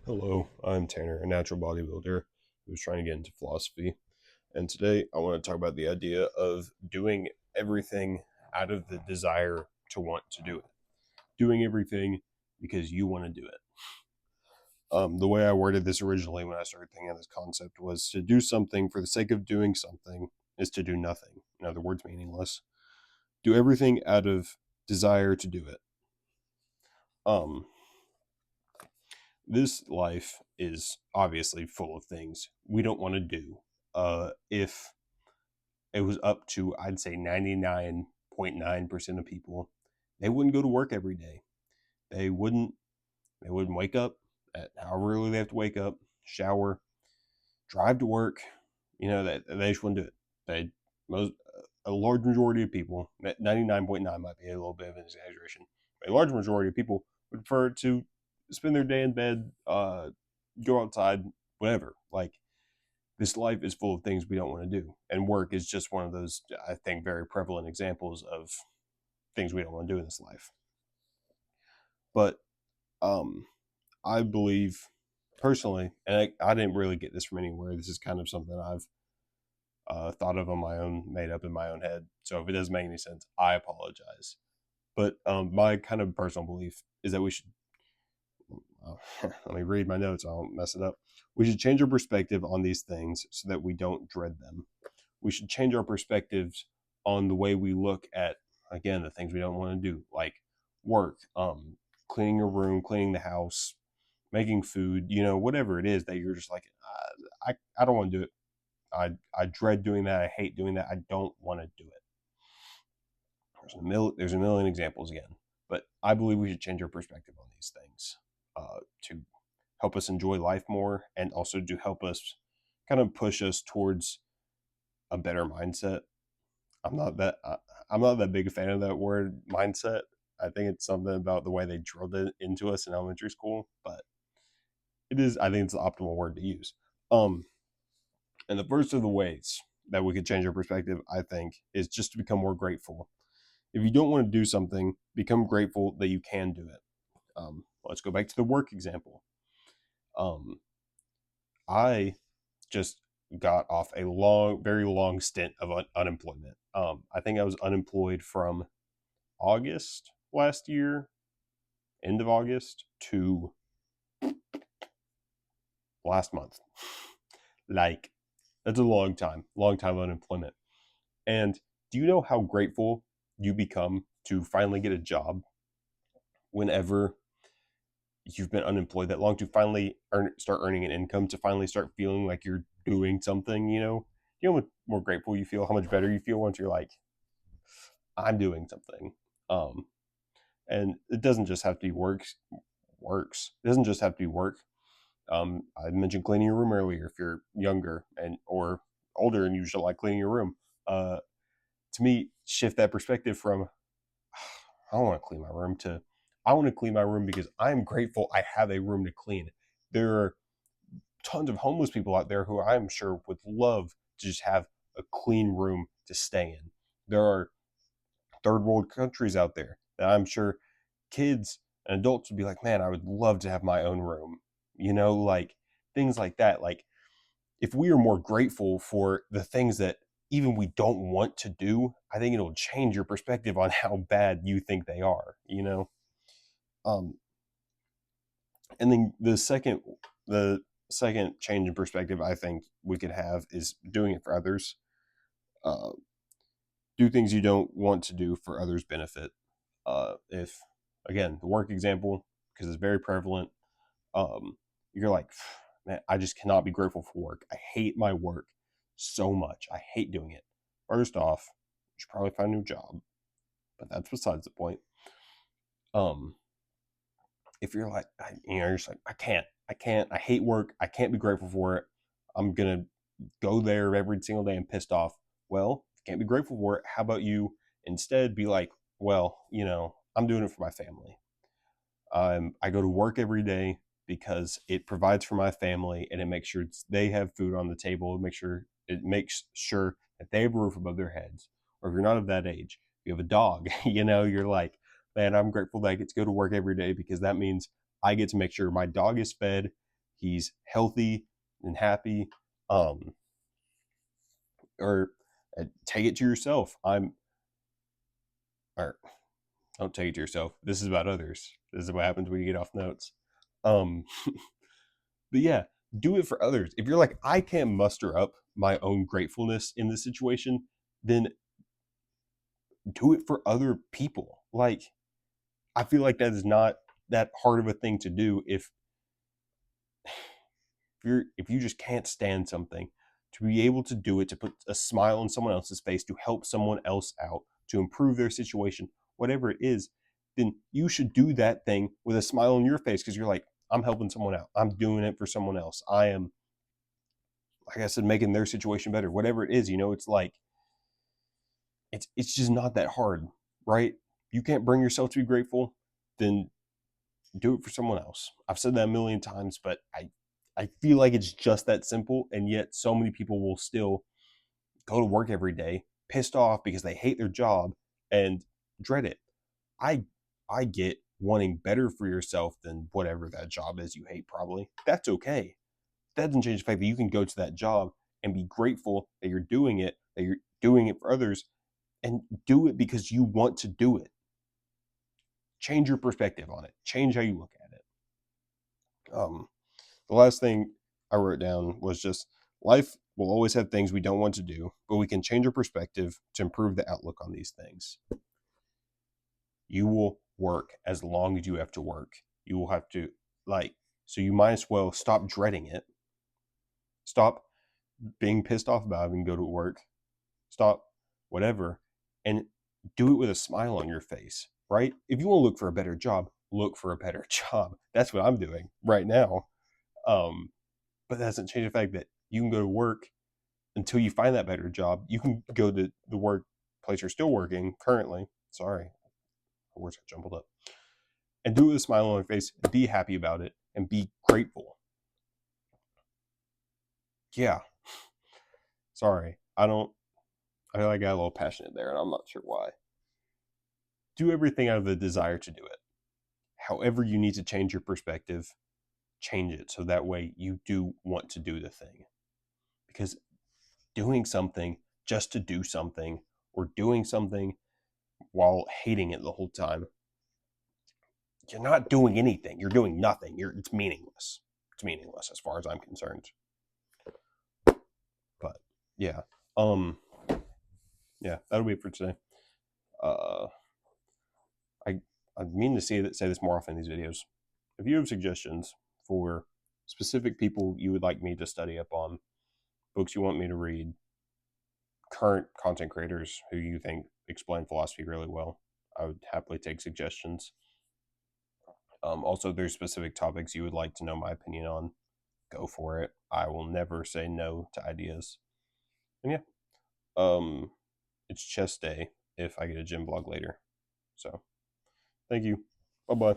Hello, I'm Tanner, a natural bodybuilder who's trying to get into philosophy. And today I want to talk about the idea of doing everything out of the desire to want to do it. Doing everything because you want to do it. The way I worded this originally when I started thinking of this concept was to do something for the sake of doing something is to do nothing. In other words, meaningless. Do everything out of desire to do it. Um, this life is obviously full of things we don't want to do. If it was up to, I'd say, 99.9% of people, they wouldn't go to work every day. They wouldn't. They wouldn't wake up at however early they have to wake up, shower, drive to work. They just wouldn't do it. They most A large majority of people, 99.9 might be a little bit of an exaggeration, but a large majority of people would prefer to spend their day in bed, go outside, whatever. Like, this life is full of things we don't want to do, and work is just one of those, I think, very prevalent examples of things we don't want to do in this life. But um I believe personally, and I didn't really get this from anywhere, this is kind of something I've thought of on my own, made up in my own head, so if it doesn't make any sense, I apologize. But my kind of personal belief is that we should let me read my notes, I don't mess it up. We should change our perspective on these things so that we don't dread them. We should change our perspectives on the way we look at, again, the things we don't want to do, like work, cleaning your room, cleaning the house, making food, whatever it is that you're just like, I don't want to do it. I dread doing that. I hate doing that. I don't want to do it. There's a million examples again, but I believe we should change our perspective on these things, to help us enjoy life more, and also to help us kind of push us towards a better mindset. I'm not that I'm not that big a fan of that word mindset. I think it's something about the way they drilled it into us in elementary school, but it is. I think it's the optimal word to use. Um, and the first of the ways that we could change our perspective, I think, is just to become more grateful. If you don't want to do something, become grateful that you can do it. Let's go back to the work example. Um, I just got off a very long stint of unemployment. I think I was unemployed from August last year, end of August, to last month. Like, that's a long time of unemployment. And do you know how grateful you become to finally get a job whenever you've been unemployed that long, to finally start earning an income, to finally start feeling like you're doing something, how much more grateful you feel, how much better you feel once you're like, I'm doing something. Um, and it doesn't just have to be works. It doesn't just have to be work. I mentioned cleaning your room earlier. If you're younger and or older and you just like cleaning your room, uh, to me, shift that perspective from I don't want to clean my room to I want to clean my room because I'm grateful I have a room to clean. There are tons of homeless people out there who I'm sure would love to just have a clean room to stay in. There are third world countries out there that I'm sure kids and adults would be like, man, I would love to have my own room. Like things like that. Like, if we are more grateful for the things that even we don't want to do, I think it'll change your perspective on how bad you think they are. Um, and then the second change in perspective I think we could have is doing it for others. Uh, do things you don't want to do for others' benefit. If again the work example, because it's very prevalent, you're like, man, I just cannot be grateful for work. I hate my work so much. I hate doing it. First off, you should probably find a new job, but that's besides the point. Um, if you're like, you're just like, I hate work. I can't be grateful for it. I'm gonna go there every single day and pissed off. Well, if you can't be grateful for it, how about you instead be like, well, I'm doing it for my family. I go to work every day because it provides for my family and it makes sure they have food on the table. It makes sure that they have a roof above their heads. Or if you're not of that age, you have a dog. You're like, man, I'm grateful that I get to go to work every day because that means I get to make sure my dog is fed. he's healthy and happy. Or take it to yourself. Or don't take it to yourself. This is about others. This is what happens when you get off notes. Um, but yeah, do it for others. If you're like, I can't muster up my own gratefulness in this situation, then do it for other people. Like, I feel like that is not that hard of a thing to do if you just can't stand something, to be able to do it, to put a smile on someone else's face, to help someone else out, to improve their situation, whatever it is, then you should do that thing with a smile on your face, because you're like, I'm helping someone out. I'm doing it for someone else. I am, like I said, making their situation better. Whatever it is, it's like it's just not that hard, right? You can't bring yourself to be grateful, then do it for someone else. I've said that a million times, but I feel like it's just that simple, and yet so many people will still go to work every day pissed off because they hate their job and dread it. I I get wanting better for yourself than whatever that job is you hate, probably. That's okay. That doesn't change the fact that you can go to that job and be grateful that you're doing it, that you're doing it for others, and do it because you want to do it. Change your perspective on it. Change how you look at it. The last thing I wrote down was just, life will always have things we don't want to do, but we can change our perspective to improve the outlook on these things. You will work as long as you have to work. You will have to, so you might as well stop dreading it. Stop being pissed off about having to go to work. Stop whatever, and do it with a smile on your face, right? If you want to look for a better job, look for a better job. That's what I'm doing right now. But that doesn't change the fact that you can go to work until you find that better job. You can go to the workplace you're still working currently. Sorry, my words got jumbled up. And do it with a smile on your face. Be happy about it and be grateful. Yeah. Sorry, I feel like I got a little passionate there, and I'm not sure why. Do everything out of the desire to do it. However you need to change your perspective, change it so that way you do want to do the thing. Because doing something just to do something, or doing something while hating it the whole time, you're not doing anything. You're doing nothing. It's meaningless. It's meaningless as far as I'm concerned. But yeah, that'll be it for today. I mean to say this more often in these videos. If you have suggestions for specific people you would like me to study up on, books you want me to read, current content creators who you think explain philosophy really well, I would happily take suggestions. Also, there's specific topics you would like to know my opinion on, go for it. I will never say no to ideas. And yeah, it's chess day if I get a gym blog later. So, thank you. Bye-bye.